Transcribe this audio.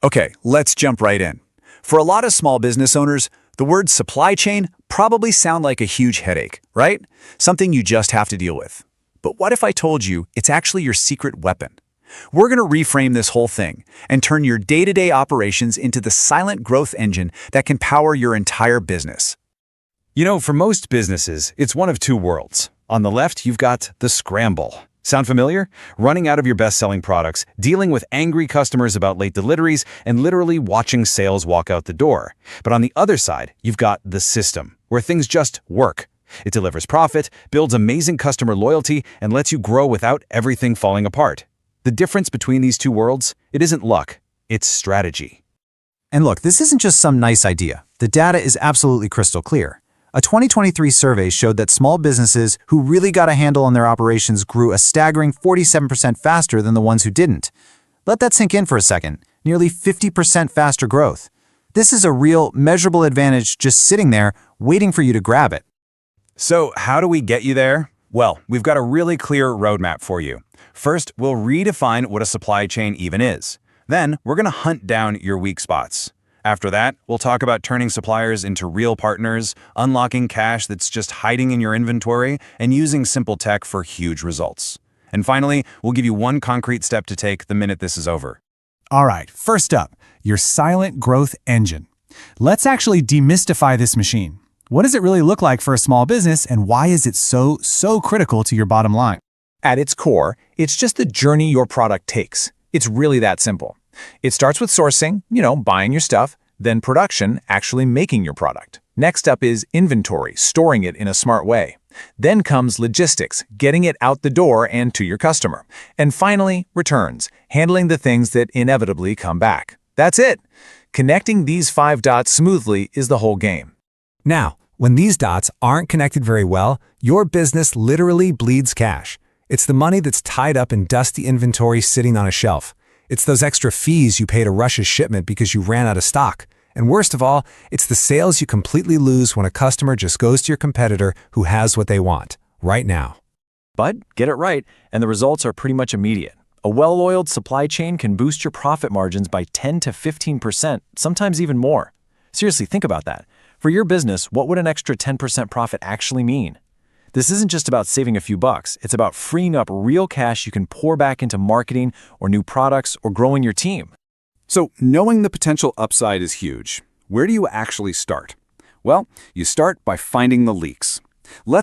Okay, let's jump right in. For a lot of small business owners, the word supply chain probably sound like a huge headache, right? Something you just have to deal with. But what if I told you it's actually your secret weapon? We're going to reframe this whole thing and turn your day-to-day operations into the silent growth engine that can power your entire business. You know, for most businesses, it's one of two worlds. On the left, you've got the scramble. Sound familiar? Running out of your best-selling products, dealing with angry customers about late deliveries, and literally watching sales walk out the door. But on the other side, you've got the system, where things just work. It delivers profit, builds amazing customer loyalty, and lets you grow without everything falling apart. The difference between these two worlds, it isn't luck, it's strategy. And look, this isn't just some nice idea. The data is absolutely crystal clear. A 2023 survey showed that small businesses who really got a handle on their operations grew a staggering 47% faster than the ones who didn't. Let that sink in for a second. Nearly 50% faster growth. This is a real, measurable advantage just sitting there, waiting for you to grab it. So how do we get you there? Well, we've got a really clear roadmap for you. First, we'll redefine what a supply chain even is. Then, we're going to hunt down your weak spots. After that, we'll talk about turning suppliers into real partners, unlocking cash that's just hiding in your inventory, and using simple tech for huge results. And finally, we'll give you one concrete step to take the minute this is over. All right, first up, your silent growth engine. Let's actually demystify this machine. What does it really look like for a small business, and why is it so critical to your bottom line? At its core, it's just the journey your product takes. It's really that simple. It starts with sourcing, buying your stuff, then production, actually making your product. Next up is inventory, storing it in a smart way. Then comes logistics, getting it out the door and to your customer. And finally, returns, handling the things that inevitably come back. That's it. Connecting these 5 dots smoothly is the whole game. Now, when these dots aren't connected very well, your business literally bleeds cash. It's the money that's tied up in dusty inventory sitting on a shelf. It's those extra fees you pay to rush a shipment because you ran out of stock. And worst of all, it's the sales you completely lose when a customer just goes to your competitor who has what they want, right now. But get it right, and the results are pretty much immediate. A well-oiled supply chain can boost your profit margins by 10 to 15%, sometimes even more. Seriously, think about that. For your business, what would an extra 10% profit actually mean? This isn't just about saving a few bucks. It's about freeing up real cash you can pour back into marketing or new products or growing your team. So, knowing the potential upside is huge. Where do you actually start? Well, you start by finding the leaks. Let's